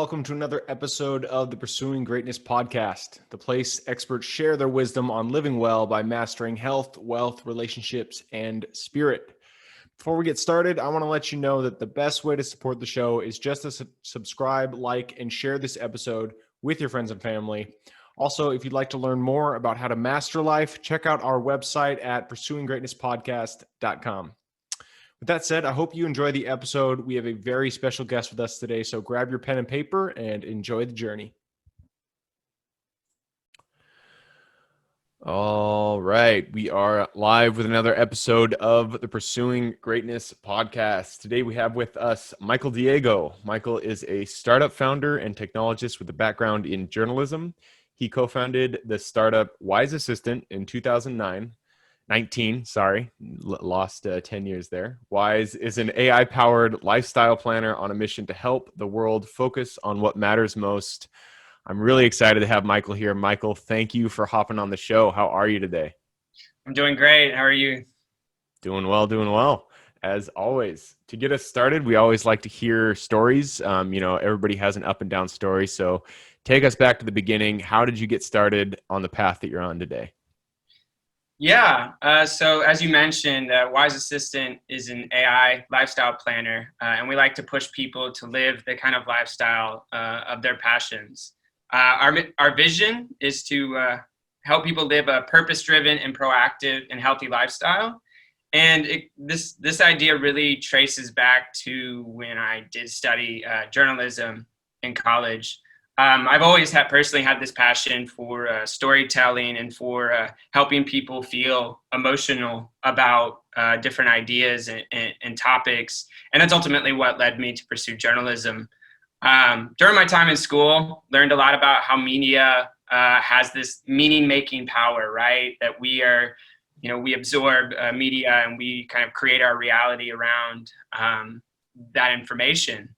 welcome to another episode of the Pursuing Greatness podcast, the place experts share their wisdom on living well by mastering health, wealth, relationships, and spirit. Before we get started, I want to let you know that the best way to support the show is just to subscribe, like, and share this episode with your friends and family. Also, if you'd like to learn more about how to master life, check out our website at pursuinggreatnesspodcast.com. With that said, I hope you enjoy the episode. We have a very special guest with us today, so grab your pen and paper and enjoy the journey. All right, we are live with another episode of the Pursuing Greatness podcast. Today we have with us Michael Diego. Michael is a startup founder and technologist with a background in journalism. He co-founded the startup Wise Assistant in 2019, lost 10 years there. Wise is an AI-powered lifestyle planner on a mission to help the world focus on what matters most. I'm really excited to have Michael here. Michael, thank you for hopping on the show. How are you today? I'm doing great. How are you? Doing well. As always, to get us started, we always like to hear stories. Everybody has an up and down story. So take us back to the beginning. How did you get started on the path that you're on today? Yeah. So as you mentioned, Wise Assistant is an AI lifestyle planner, and we like to push people to live the kind of lifestyle of their passions. Our vision is to help people live a purpose-driven and proactive and healthy lifestyle. And this idea really traces back to when I did study journalism in college. I've always personally had this passion for storytelling and for helping people feel emotional about different ideas and topics. And that's ultimately what led me to pursue journalism. During my time in school, learned a lot about how media has this meaning-making power, right? That we absorb media and we kind of create our reality around that information.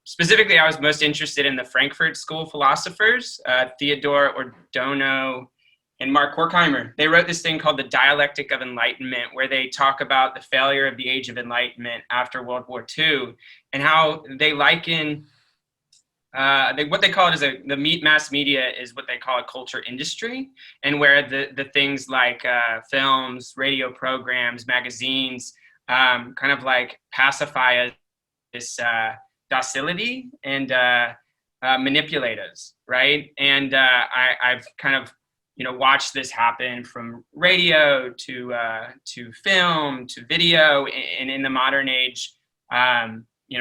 Specifically, I was most interested in the Frankfurt School philosophers, Theodore Adorno and Mark Horkheimer. They wrote this thing called the Dialectic of Enlightenment, where they talk about the failure of the Age of Enlightenment after World War II, and how they liken what they call it is the mass media is what they call a culture industry, and where the things like films, radio programs, magazines, kind of like pacify this docility and manipulate us, right? And I've kind of watched this happen from radio to film to video, and in the modern age,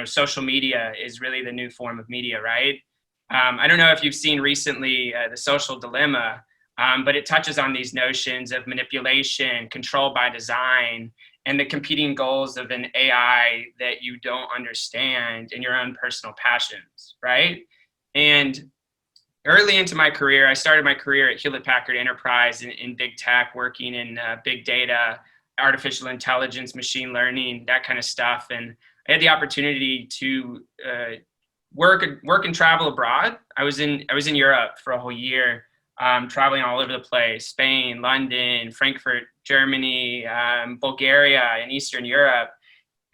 social media is really the new form of media, right? I don't know if you've seen recently The Social Dilemma, but it touches on these notions of manipulation, control by design, and the competing goals of an AI that you don't understand in your own personal passions, right? And early into my career, I started my career at Hewlett-Packard Enterprise in big tech, working in big data, artificial intelligence, machine learning, that kind of stuff. And I had the opportunity to work and travel abroad. I was in Europe for a whole year, traveling all over the place: Spain, London, Frankfurt, Germany, Bulgaria, and Eastern Europe.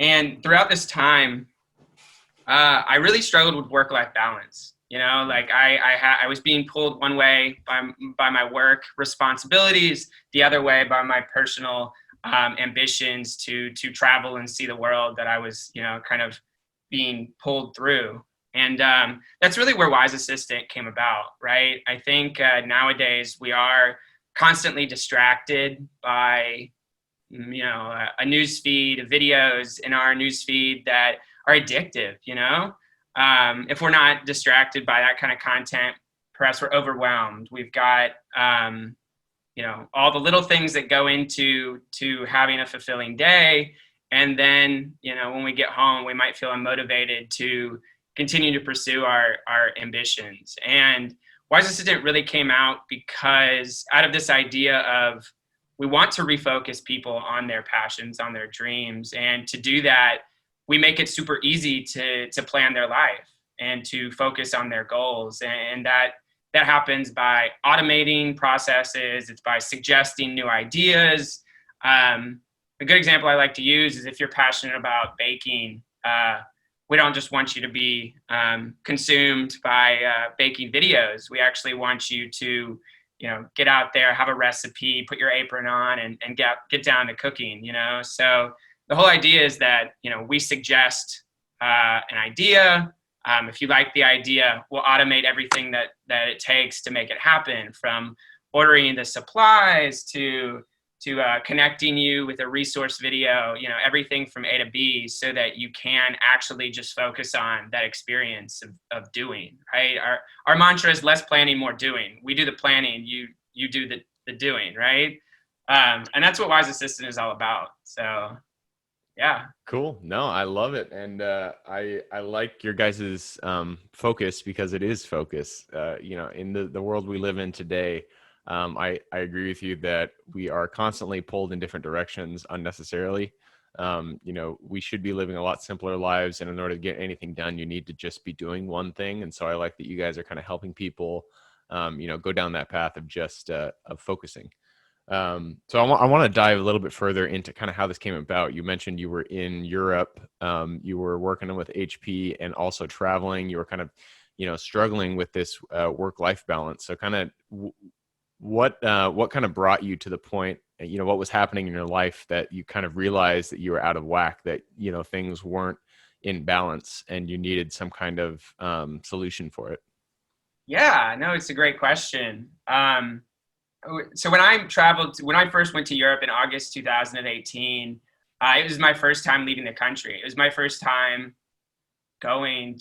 And throughout this time, I really struggled with work-life balance. I was being pulled one way by my work responsibilities, the other way by my personal ambitions to travel and see the world that I was, kind of being pulled through. And that's really where Wise Assistant came about, right? I think nowadays we are constantly distracted by, a news feed of videos in our news feed that are addictive, If we're not distracted by that kind of content, perhaps we're overwhelmed. We've got, all the little things that go into having a fulfilling day. And then, when we get home, we might feel unmotivated to continue to pursue our ambitions. And Wise Assistant really came out because out of this idea of we want to refocus people on their passions, on their dreams. And to do that, we make it super easy to plan their life and to focus on their goals. And that happens by automating processes. It's by suggesting new ideas. A good example I like to use is if you're passionate about baking, we don't just want you to be consumed by baking videos. We actually want you to, get out there, have a recipe, put your apron on, and get down to cooking. So the whole idea is that we suggest an idea. If you like the idea, we'll automate everything that it takes to make it happen, from ordering the supplies to connecting you with a resource video, everything from A to B, so that you can actually just focus on that experience of doing, right? Our mantra is less planning, more doing. We do the planning, you do the doing, right? And that's what Wise Assistant is all about. So yeah. Cool. No, I love it. And I like your guys's focus, because it is focus. In the world we live in today, I agree with you that we are constantly pulled in different directions unnecessarily. We should be living a lot simpler lives, and in order to get anything done, you need to just be doing one thing. And so I like that you guys are kind of helping people, go down that path of just of focusing. So I want to dive a little bit further into kind of how this came about. You mentioned you were in Europe, you were working with HP and also traveling. You were kind of, struggling with this work-life balance. So kind of what kind of brought you to the point, what was happening in your life that you kind of realized that you were out of whack, that, things weren't in balance and you needed some kind of solution for it? Yeah, no, it's a great question. So when I first went to Europe in August 2018, it was my first time leaving the country. It was my first time leaving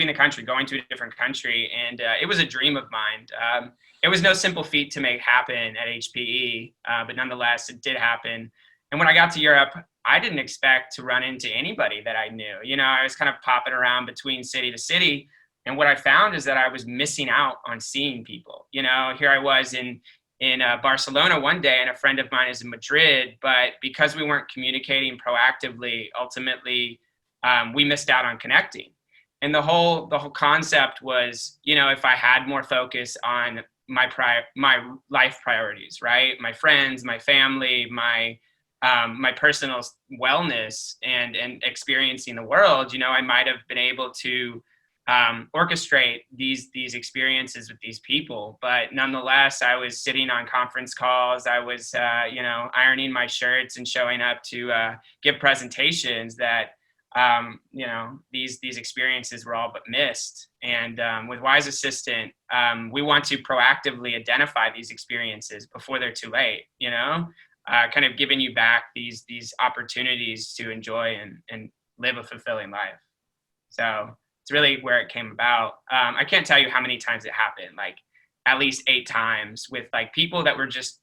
the country, going to a different country. And it was a dream of mine. It was no simple feat to make happen at HPE, but nonetheless, it did happen. And when I got to Europe, I didn't expect to run into anybody that I knew. I was kind of popping around between city to city. And what I found is that I was missing out on seeing people. Here I was in Barcelona one day, and a friend of mine is in Madrid, but because we weren't communicating proactively, ultimately, we missed out on connecting. And the whole concept was, if I had more focus on my life priorities, right? My friends, my family, my personal wellness, and experiencing the world, I might have been able to orchestrate these experiences with these people. But nonetheless, I was sitting on conference calls. I was, ironing my shirts and showing up to give presentations that, these experiences were all but missed. And with Wise Assistant, we want to proactively identify these experiences before they're too late, kind of giving you back these opportunities to enjoy and live a fulfilling life. So it's really where it came about. I can't tell you how many times it happened, like at least 8 times, with like people that were just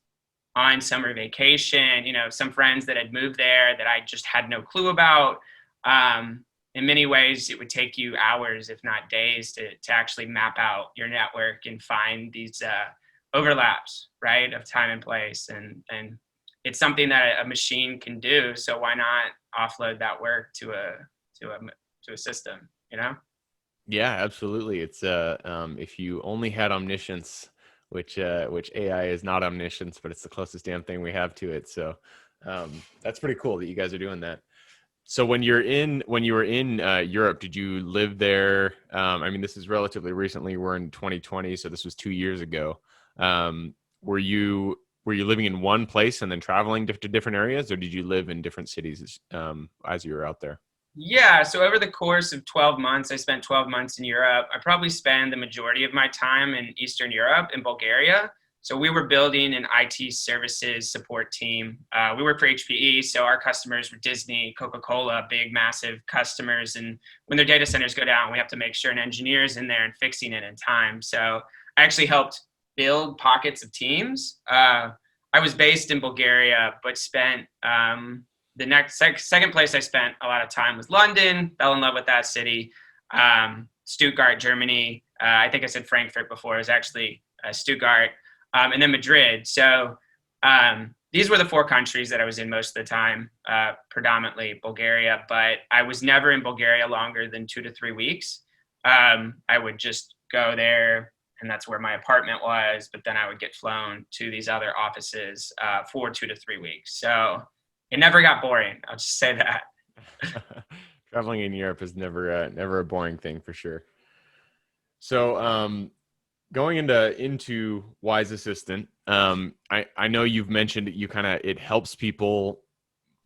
on summer vacation, some friends that had moved there that I just had no clue about. In many ways, it would take you hours, if not days, to actually map out your network and find these overlaps, right, of time and place. And it's something that a machine can do. So why not offload that work to a system, Yeah, absolutely. It's if you only had omniscience, which AI is not omniscience, but it's the closest damn thing we have to it. So that's pretty cool that you guys are doing that. So when you were in Europe, did you live there? I mean, this is relatively recently. We're in 2020, so this was 2 years ago. Were you living in one place and then traveling to different areas, or did you live in different cities as you were out there? Yeah, so over the course of 12 months, I spent 12 months in Europe. I probably spent the majority of my time in Eastern Europe, in Bulgaria. So we were building an IT services support team. We work for HPE, so our customers were Disney, Coca-Cola, big, massive customers. And when their data centers go down, we have to make sure an engineer is in there and fixing it in time. So I actually helped build pockets of teams. I was based in Bulgaria, but spent the second place I spent a lot of time was London. Fell in love with that city. Stuttgart, Germany. I think I said Frankfurt before. It was actually Stuttgart. And then Madrid. So these were the 4 countries that I was in most of the time, predominantly Bulgaria. But I was never in Bulgaria longer than 2 to 3 weeks. I would just go there, and that's where my apartment was. But then I would get flown to these other offices for 2 to 3 weeks. So it never got boring. I'll just say that. Traveling in Europe is never a boring thing for sure. So, going into Wise Assistant, I know you've mentioned it helps people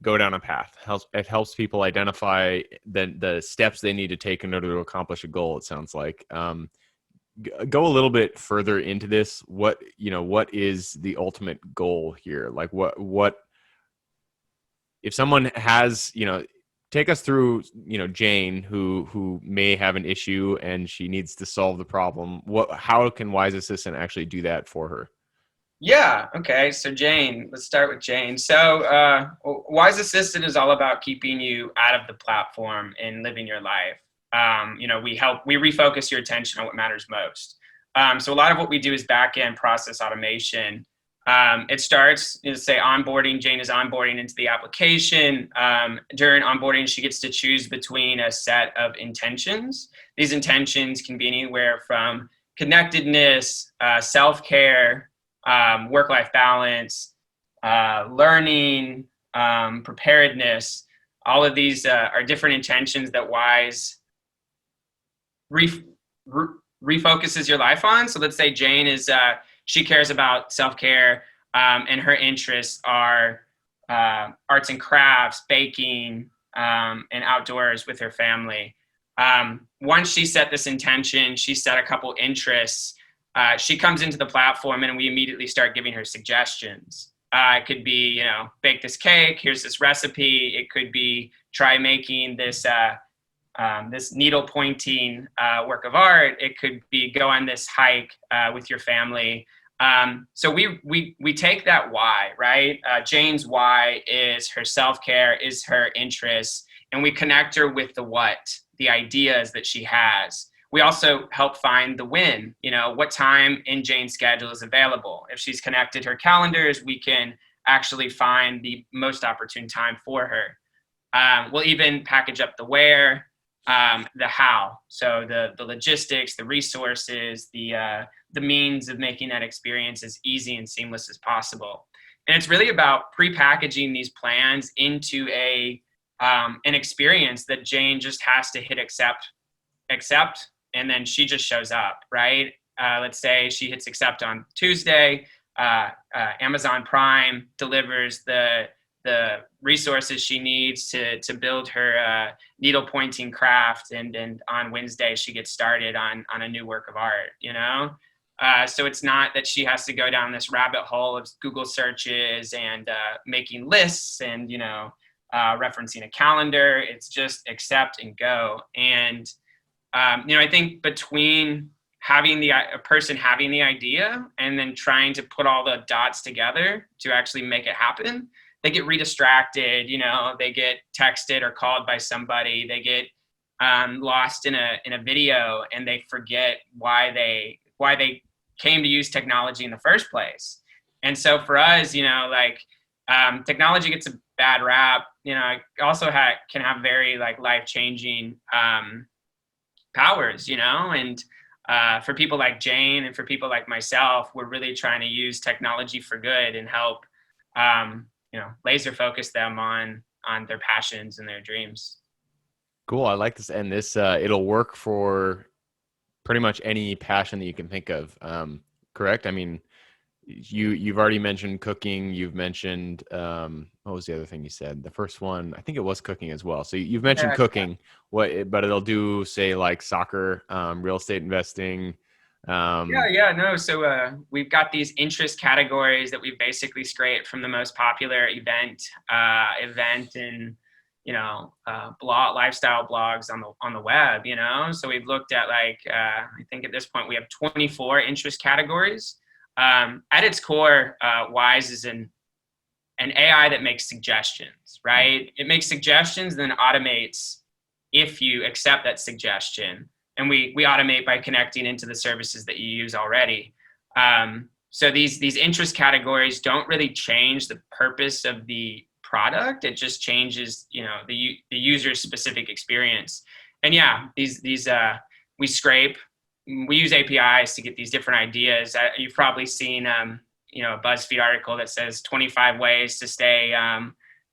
go down a path. It helps people identify the steps they need to take in order to accomplish a goal. It sounds like. Go a little bit further into this. What is the ultimate goal here? Like what if someone has, take us through, Jane, who may have an issue and she needs to solve the problem. How can Wise Assistant actually do that for her? Yeah. Okay. So Jane, let's start with Jane. So Wise Assistant is all about keeping you out of the platform and living your life. We refocus your attention on what matters most. So a lot of what we do is back end process automation. It starts, say onboarding. Jane is onboarding into the application. During onboarding, she gets to choose between a set of intentions. These intentions can be anywhere from connectedness, self-care, work-life balance, learning, preparedness. All of these are different intentions that Wise refocuses your life on. So let's say Jane she cares about self-care, and her interests are arts and crafts, baking, and outdoors with her family. Once she set this intention, she set a couple interests. She comes into the platform and we immediately start giving her suggestions. It could be, bake this cake. Here's this recipe. It could be try making this needle pointing work of art. It could be go on this hike with your family. So we take that why, right? Jane's why is her self-care, is her interests, and we connect her with the what, the ideas that she has. We also help find the when, what time in Jane's schedule is available. If she's connected her calendars, we can actually find the most opportune time for her. We'll even package up the where, the how. So the logistics, the resources, the means of making that experience as easy and seamless as possible. And it's really about pre-packaging these plans into an experience that Jane just has to hit accept, and then she just shows up, right? Let's say she hits accept on Tuesday. Amazon Prime delivers the resources she needs to build her needle pointing craft, and on Wednesday she gets started on a new work of art. So it's not that she has to go down this rabbit hole of Google searches and making lists and referencing a calendar. It's just accept and go. And I think between a person having the idea and then trying to put all the dots together to actually make it happen, they get redistracted. They get texted or called by somebody. They get lost in a video, and they forget why they came to use technology in the first place. And so for us, technology gets a bad rap. It also can have very life-changing powers, and for people like Jane and for people like myself, we're really trying to use technology for good and help, laser focus them on their passions and their dreams. Cool. I like this. And this, it'll work for pretty much any passion that you can think of. Correct? I mean, you've already mentioned cooking. You've mentioned, what was the other thing you said? The first one, I think it was cooking as well. So you've mentioned cooking, but it'll do, say, like soccer, real estate investing. So we've got these interest categories that we've basically scraped from the most popular event and lifestyle blogs on the web. So we've looked at I think at this point we have 24 interest categories. At its core, Wise is an AI that makes suggestions, right? It makes suggestions, then automates if you accept that suggestion. And we automate by connecting into the services that you use already. So these interest categories don't really change the purpose of the product. It just changes, the user's specific experience. And we scrape. We use APIs to get these different ideas. You've probably seen, a BuzzFeed article that says 25 ways to stay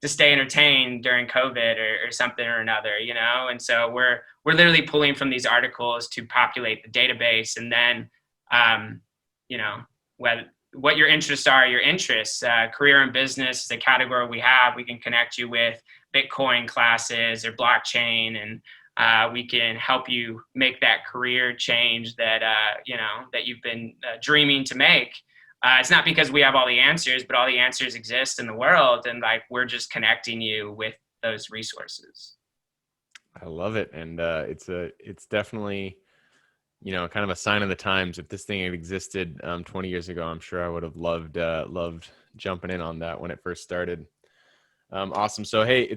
to stay entertained during COVID or something or another, And so we're literally pulling from these articles to populate the database, and then, you know, what your interests are, your interests. Career and business is a category we have. We can connect you with Bitcoin classes or blockchain, and we can help you make that career change that that you've been dreaming to make. It's not because we have all the answers, but all the answers exist in the world, and like we're just connecting you with those resources. I love it, and it's definitely kind of a sign of the times. If this thing had existed 20 years ago, I'm sure I would have loved jumping in on that when it first started. Awesome. So hey,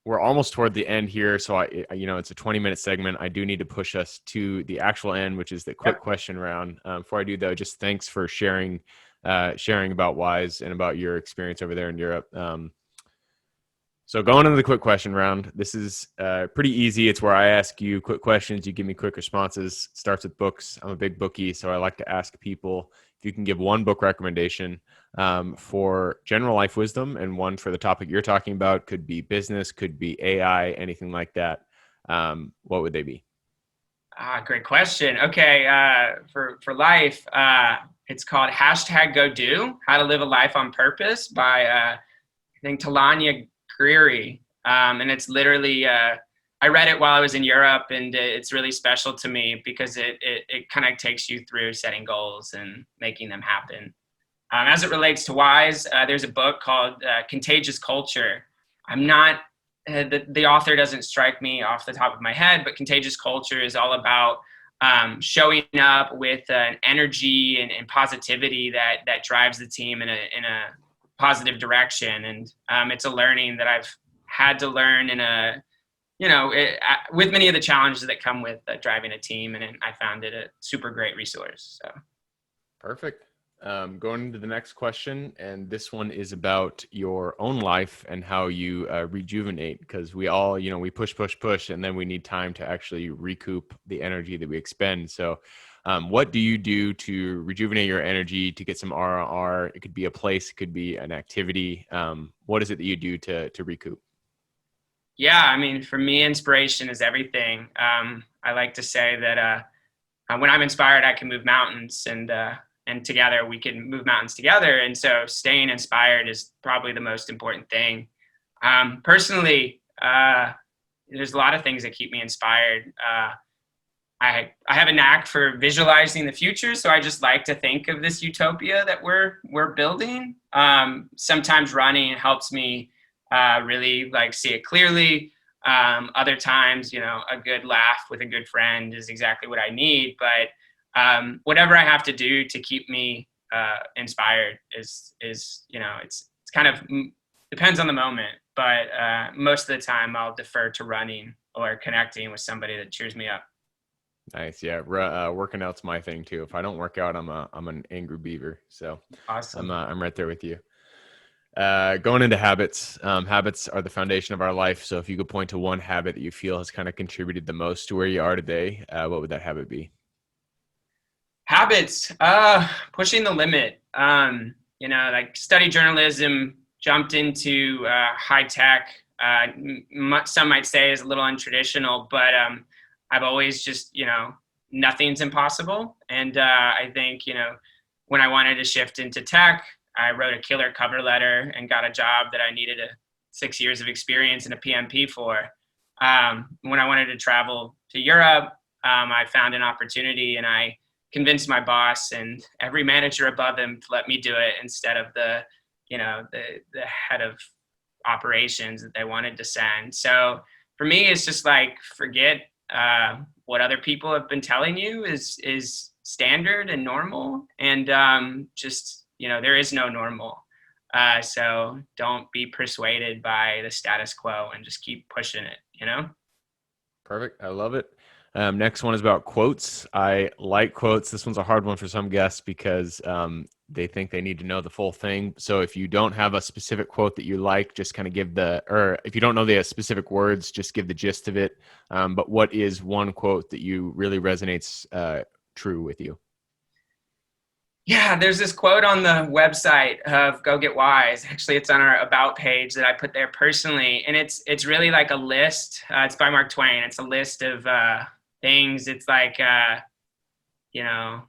we're almost toward the end here. So it's a 20-minute segment. I do need to push us to the actual end, which is the quick question round. Before I do though, just thanks for sharing about Wise and about your experience over there in Europe. So going into the quick question round, this is pretty easy. It's where I ask you quick questions. You give me quick responses. It starts with books. I'm a big bookie, so I like to ask people if you can give one book recommendation for general life wisdom and one for the topic you're talking about. Could be business, could be AI, anything like that. What would they be? Great question. Okay, for life, it's called #GoDo, How to Live a Life on Purpose by I think Talanya Greery, and it's literally I read it while I was in Europe, and it's really special to me because it kind of takes you through setting goals and making them happen. As it relates to Wise, there's a book called Contagious Culture. I'm not the author doesn't strike me off the top of my head, but Contagious Culture is all about showing up with an energy and positivity that drives the team in a positive direction. And it's a learning that I've had to learn with many of the challenges that come with driving a team. And I found it a super great resource. So. Perfect. Going into the next question, and this one is about your own life and how you rejuvenate, because we all, we push, and then we need time to actually recoup the energy that we expend. So what do you do to rejuvenate your energy, to get some RR? It could be a place, it could be an activity. What is it that you do to recoup? Yeah, I mean, for me, inspiration is everything. I like to say that when I'm inspired, I can move mountains, and together we can move mountains together. And so staying inspired is probably the most important thing. Personally, there's a lot of things that keep me inspired. I have a knack for visualizing the future, so I just like to think of this utopia that we're building. Sometimes running helps me really like see it clearly. Other times, a good laugh with a good friend is exactly what I need. But whatever I have to do to keep me inspired is it's kind of depends on the moment. But most of the time, I'll defer to running or connecting with somebody that cheers me up. Nice. Yeah. Working out's my thing too. If I don't work out, I'm an angry beaver. So awesome. I'm right there with you. Going into habits. Habits are the foundation of our life. So if you could point to one habit that you feel has kind of contributed the most to where you are today, what would that habit be? Habits, pushing the limit. Like study journalism, jumped into high tech. Some might say is a little untraditional, but I've always just, nothing's impossible. And I think, when I wanted to shift into tech, I wrote a killer cover letter and got a job that I needed 6 years of experience in a PMP for. When I wanted to travel to Europe, I found an opportunity, and I convinced my boss and every manager above him to let me do it instead of the head of operations that they wanted to send. So for me, it's just like, forget what other people have been telling you is standard and normal, and there is no normal. So don't be persuaded by the status quo and just keep pushing it, Perfect. I love it. Next one is about quotes. I like quotes. This one's a hard one for some guests because they think they need to know the full thing. So if you don't have a specific quote that you like, just kind of or if you don't know the specific words, just give the gist of it. But what is one quote that you really resonates true with you? Yeah, there's this quote on the website of Go Get Wise. Actually, it's on our about page that I put there personally, and it's really like a list. It's by Mark Twain. It's a list of things. It's like you know,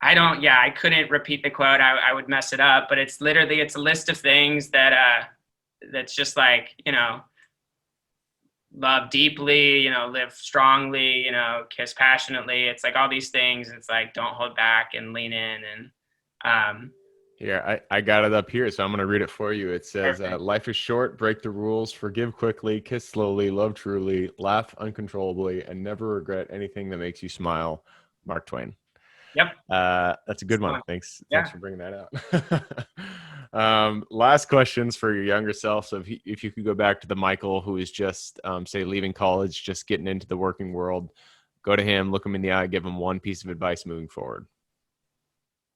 I couldn't repeat the quote. I would mess it up, but it's literally it's a list of things that that's just like, love deeply, live strongly, kiss passionately. It's like all these things. It's like don't hold back and lean in. And Here, I got it up here, so I'm going to read it for you. It says, perfect. life is short, break the rules, forgive quickly, kiss slowly, love truly, laugh uncontrollably, and never regret anything that makes you smile. Mark Twain. Yep. That's a good one. Thanks Yeah. for bringing that out. Last questions for your younger self. So if you could go back to the Michael who is just, say, leaving college, just getting into the working world, go to him, look him in the eye, give him one piece of advice moving forward.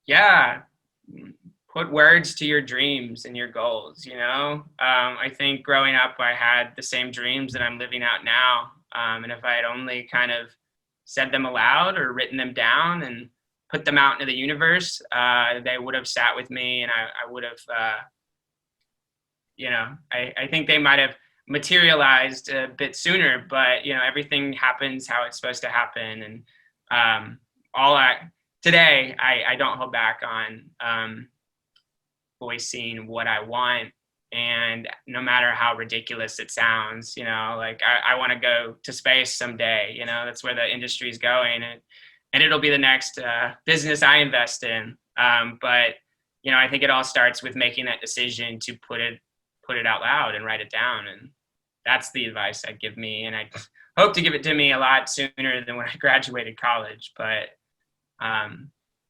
Yeah. Put words to your dreams and your goals. I think growing up, I had the same dreams that I'm living out now. And if I had only kind of said them aloud or written them down and put them out into the universe, they would have sat with me, and I would have, I think they might have materialized a bit sooner, but everything happens how it's supposed to happen. And today, I don't hold back on voicing what I want. And no matter how ridiculous it sounds, like I want to go to space someday, that's where the industry is going. And it'll be the next business I invest in. But I think it all starts with making that decision to put it out loud and write it down. And that's the advice I'd give me. And I hope to give it to me a lot sooner than when I graduated college. But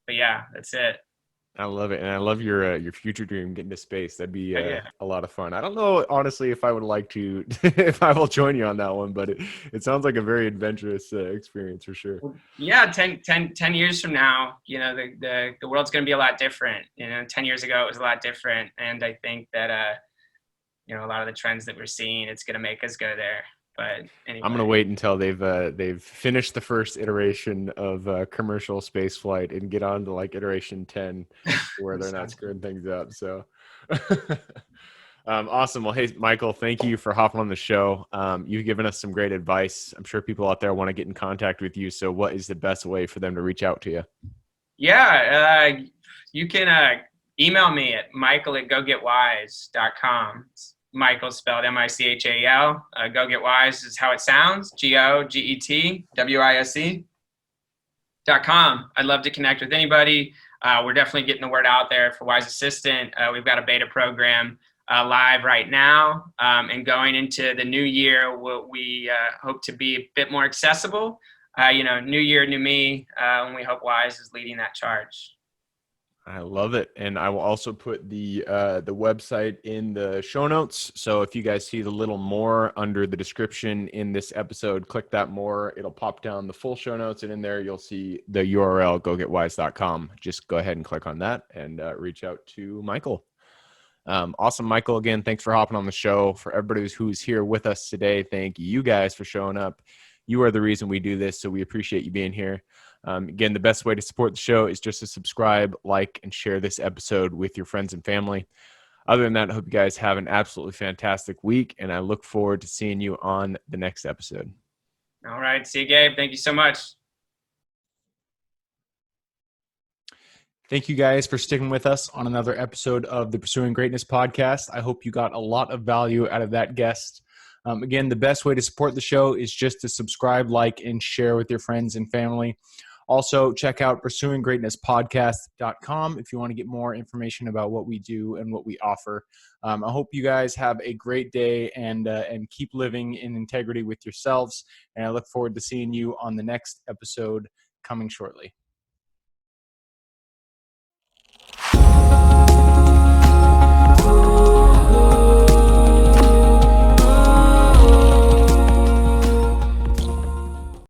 yeah, that's it. I love it, and I love your future dream, getting to space. That'd be Yeah. a lot of fun. I don't know, honestly, if I would like to, if I will join you on that one, but it sounds like a very adventurous experience for sure. Yeah, 10 years from now, the world's going to be a lot different. 10 years ago, it was a lot different, and I think that a lot of the trends that we're seeing, it's going to make us go there. But anyway. I'm gonna wait until they've finished the first iteration of commercial space flight and get on to like iteration 10, where they're not screwing things up. So awesome. Well, hey Michael, thank you for hopping on the show. You've given us some great advice. I'm sure people out there want to get in contact with you. So what is the best way for them to reach out to you? Yeah, you can email me at michael@gogetwise.com. Michael spelled Michal. Go Get Wise is how it sounds. GOGETWISE.com. I'd love to connect with anybody. We're definitely getting the word out there for Wise Assistant. We've got a beta program live right now, and going into the new year, we hope to be a bit more accessible. New year, new me, and we hope Wise is leading that charge. I love it. And I will also put the website in the show notes. So if you guys see the little more under the description in this episode, click that more. It'll pop down the full show notes, and in there you'll see the URL, gogetwise.com. Just go ahead and click on that and reach out to Michael. Awesome, Michael. Again, thanks for hopping on the show. For everybody who's here with us today, thank you guys for showing up. You are the reason we do this, so we appreciate you being here. Again, the best way to support the show is just to subscribe, like, and share this episode with your friends and family. Other than that, I hope you guys have an absolutely fantastic week, and I look forward to seeing you on the next episode. All right. See you, Gabe. Thank you so much. Thank you guys for sticking with us on another episode of the Pursuing Greatness podcast. I hope you got a lot of value out of that guest. Again, the best way to support the show is just to subscribe, like, and share with your friends and family. Also, check out pursuinggreatnesspodcast.com if you want to get more information about what we do and what we offer. I hope you guys have a great day and keep living in integrity with yourselves. And I look forward to seeing you on the next episode coming shortly.